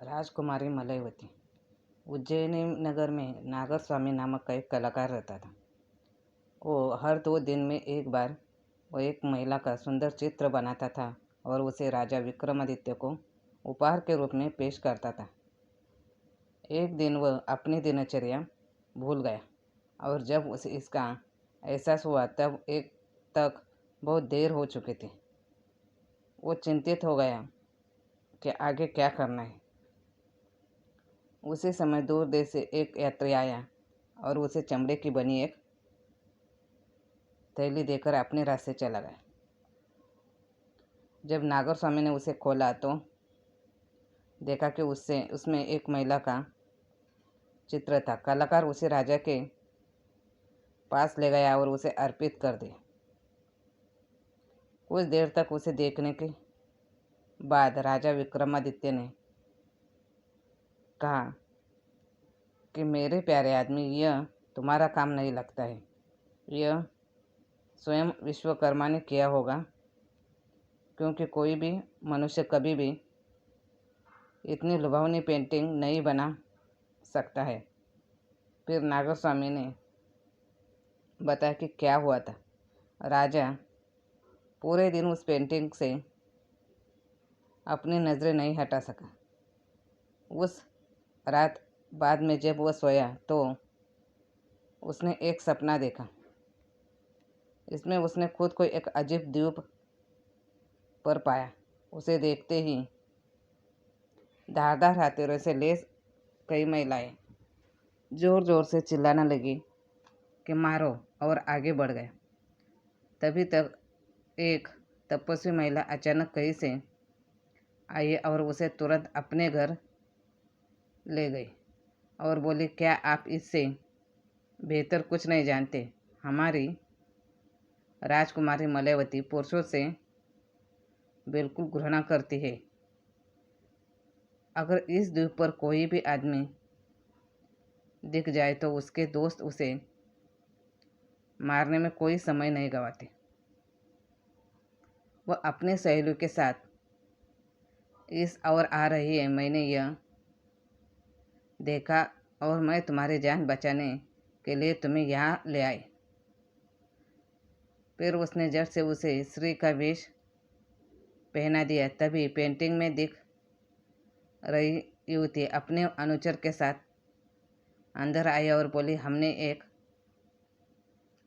राजकुमारी मलयवती। उज्जैनी नगर में नागर स्वामी नामक का एक कलाकार रहता था। वो हर 2 दिन में एक बार वो एक महिला का सुंदर चित्र बनाता था और उसे राजा विक्रमादित्य को उपहार के रूप में पेश करता था। एक दिन वह अपनी दिनचर्या भूल गया और जब उसे इसका एहसास हुआ तब एक तक बहुत देर हो चुकी थी। वो चिंतित हो गया कि आगे क्या करना है। उसी समय दूर देश से एक यात्री आया और उसे चमड़े की बनी एक थैली देकर अपने रास्ते चला गया। जब नागर स्वामी ने उसे खोला तो देखा कि उसमें एक महिला का चित्र था। कलाकार उसे राजा के पास ले गया और उसे अर्पित कर दिया। कुछ देर तक उसे देखने के बाद राजा विक्रमादित्य ने कहा कि मेरे प्यारे आदमी, यह तुम्हारा काम नहीं लगता है। यह स्वयं विश्वकर्मा ने किया होगा, क्योंकि कोई भी मनुष्य कभी भी इतनी लुभावनी पेंटिंग नहीं बना सकता है। फिर नागर स्वामी ने बताया कि क्या हुआ था। राजा पूरे दिन उस पेंटिंग से अपनी नज़रें नहीं हटा सका। उस रात बाद में जब वह सोया तो उसने एक सपना देखा। इसमें उसने खुद को एक अजीब द्वीप पर पाया। उसे देखते ही धारदार हथियारों से लैस कई महिलाएं जोर जोर से चिल्लाने लगी कि मारो, और आगे बढ़ गए। तभी तक एक तपस्वी महिला अचानक कहीं से आई और उसे तुरंत अपने घर ले गई और बोली, क्या आप इससे बेहतर कुछ नहीं जानते? हमारी राजकुमारी मलयवती पुरुषों से बिल्कुल घृणा करती है। अगर इस द्वीप पर कोई भी आदमी दिख जाए तो उसके दोस्त उसे मारने में कोई समय नहीं गंवाते। वह अपने सहेलियों के साथ इस ओर आ रही है। मैंने यह देखा और मैं तुम्हारी जान बचाने के लिए तुम्हें यहाँ ले आई। फिर उसने झट से उसे स्त्री का वेश पहना दिया। तभी पेंटिंग में दिख रही युवती अपने अनुचर के साथ अंदर आई और बोली, हमने एक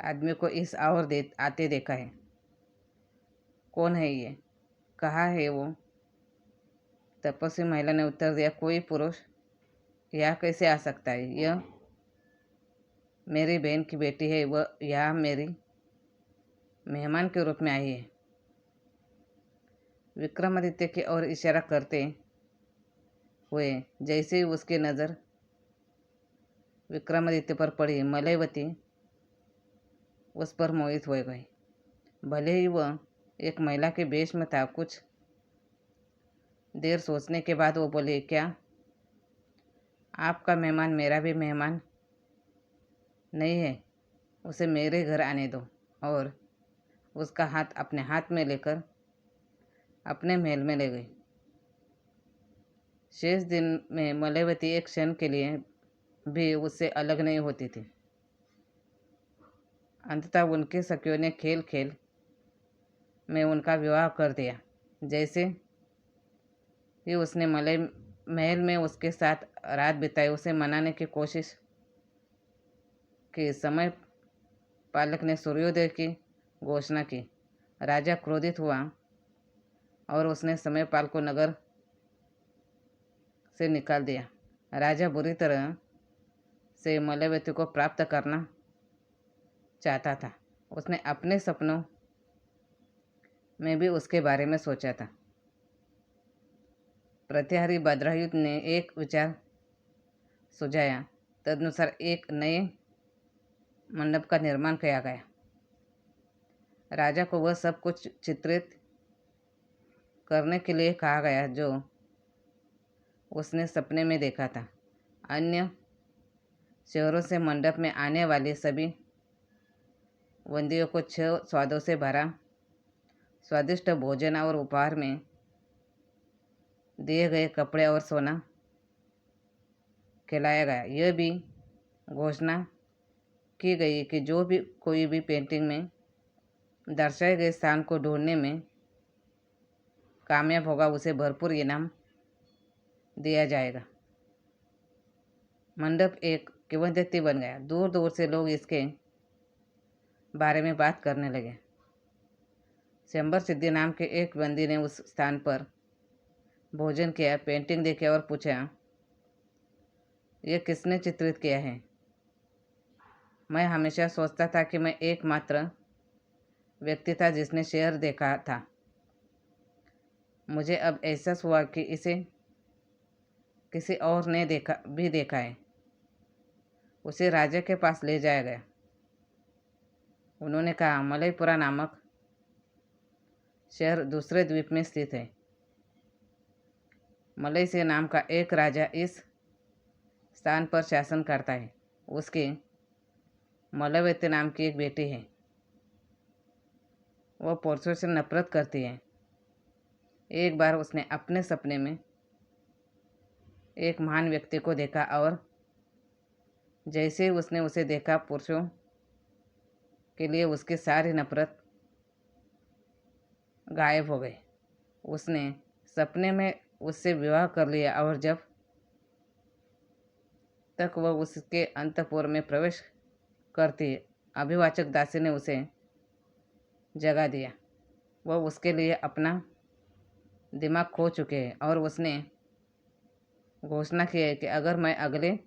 आदमी को इस ओर आते देखा है। कौन है ये? कहाँ है वो? तपस्वी महिला ने उत्तर दिया, कोई पुरुष यहाँ कैसे आ सकता है? यह मेरी बहन की बेटी है। वह यहाँ मेरी मेहमान के रूप में आई है। विक्रमादित्य की ओर इशारा करते हुए जैसे ही उसकी नज़र विक्रमादित्य पर पड़ी, मलयवती उस पर मोहित हो गई। भले ही वह एक महिला के वेश में था। कुछ देर सोचने के बाद वो बोले, क्या आपका मेहमान मेरा भी मेहमान नहीं है? उसे मेरे घर आने दो। और उसका हाथ अपने हाथ में लेकर अपने महल में ले गई। शेष दिन में मलयवती एक क्षण के लिए भी उससे अलग नहीं होती थी। अंततः उनके सखियों ने खेल खेल में उनका विवाह कर दिया। जैसे ही उसने महल में उसके साथ रात बिताई, उसे मनाने की कोशिश की। समय पालक ने सूर्योदय की घोषणा की। राजा क्रोधित हुआ और उसने समयपाल को नगर से निकाल दिया। राजा बुरी तरह से मलयवती को प्राप्त करना चाहता था। उसने अपने सपनों में भी उसके बारे में सोचा था। प्रतिहारी भद्रायुध ने एक विचार सुझाया। तदनुसार एक नए मंडप का निर्माण किया गया। राजा को वह सब कुछ चित्रित करने के लिए कहा गया जो उसने सपने में देखा था। अन्य शहरों से मंडप में आने वाले सभी बंदियों को 6 स्वादों से भरा स्वादिष्ट भोजन और उपहार में दिए गए कपड़े और सोना खिलाया गया। यह भी घोषणा की गई कि जो भी कोई भी पेंटिंग में दर्शाए गए स्थान को ढूंढने में कामयाब होगा उसे भरपूर इनाम दिया जाएगा। मंडप एक किंवदंती बन गया। दूर दूर से लोग इसके बारे में बात करने लगे। शंबर सिद्धि नाम के एक बंदी ने उस स्थान पर भोजन किया, पेंटिंग देखी और पूछा, यह किसने चित्रित किया है? मैं हमेशा सोचता था कि मैं एकमात्र व्यक्ति था जिसने शेर देखा था। मुझे अब एहसास हुआ कि इसे किसी और ने देखा है। उसे राजा के पास ले जाया गया। उन्होंने कहा, मलयपुरा नामक शहर दूसरे द्वीप में स्थित है। मलय से नाम का एक राजा इस स्थान पर शासन करता है। उसकी मलयवती नाम की एक बेटी है। वह पुरुषों से नफरत करती है। एक बार उसने अपने सपने में एक महान व्यक्ति को देखा और जैसे ही उसने उसे देखा, पुरुषों के लिए उसकी सारी नफरत गायब हो गई। उसने सपने में उससे विवाह कर लिया और जब तक वह उसके अंतःपुर में प्रवेश करती, अभिवाचक दासी ने उसे जगा दिया। वह उसके लिए अपना दिमाग खो चुके हैं और उसने घोषणा की है कि अगर मैं अगले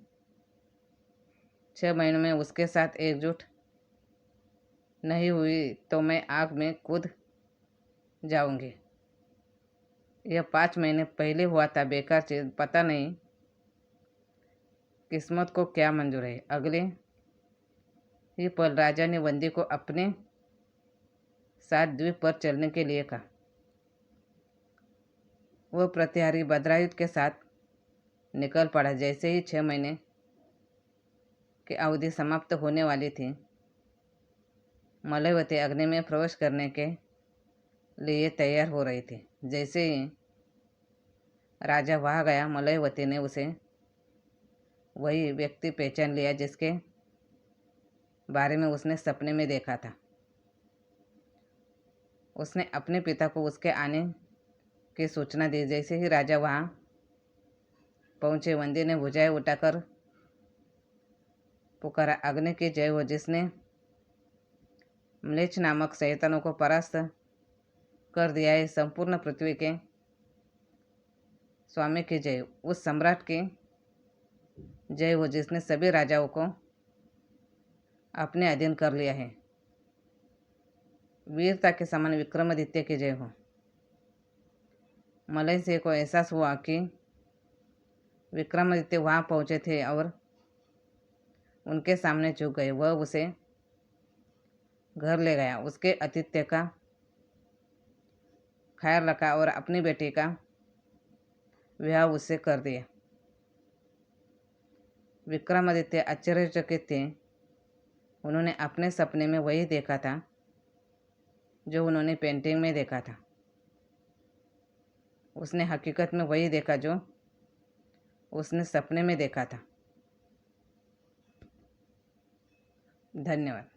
6 महीनों में उसके साथ एकजुट नहीं हुई तो मैं आग में कूद जाऊंगी। यह 5 महीने पहले हुआ था। बेकार चीज, पता नहीं किस्मत को क्या मंजूर है। अगले ही पल राजा ने बंदी को अपने साथ द्वीप पर चलने के लिए कहा। वह प्रतिहारी भद्रायुध के साथ निकल पड़ा। जैसे ही 6 महीने की अवधि समाप्त होने वाली थी, मलयवती अग्नि में प्रवेश करने के लिए तैयार हो रही थी। जैसे ही राजा वहाँ गया, मलयवती ने उसे वही व्यक्ति पहचान लिया जिसके बारे में उसने सपने में देखा था। उसने अपने पिता को उसके आने की सूचना दी। जैसे ही राजा वहाँ पहुँचे, बंदी ने भुजाएं उठाकर पुकारा, अग्नि की जय हो, जिसने म्लेच्छ नामक शैतानों को परास्त कर दिया है। संपूर्ण पृथ्वी के स्वामी की जय, उस सम्राट की जय हो जिसने सभी राजाओं को अपने अधीन कर लिया है। वीरता के समान विक्रमादित्य की जय हो। मलय सिंह को एहसास हुआ कि विक्रमादित्य वहाँ पहुँचे थे और उनके सामने झुक गए। वह उसे घर ले गया, उसके आतिथ्य का ख्याल रखा और अपनी बेटी का विवाह उससे कर दिया। विक्रमादित्य आश्चर्यचकित थे। उन्होंने अपने सपने में वही देखा था जो उन्होंने पेंटिंग में देखा था। उसने हकीकत में वही देखा जो उसने सपने में देखा था। धन्यवाद।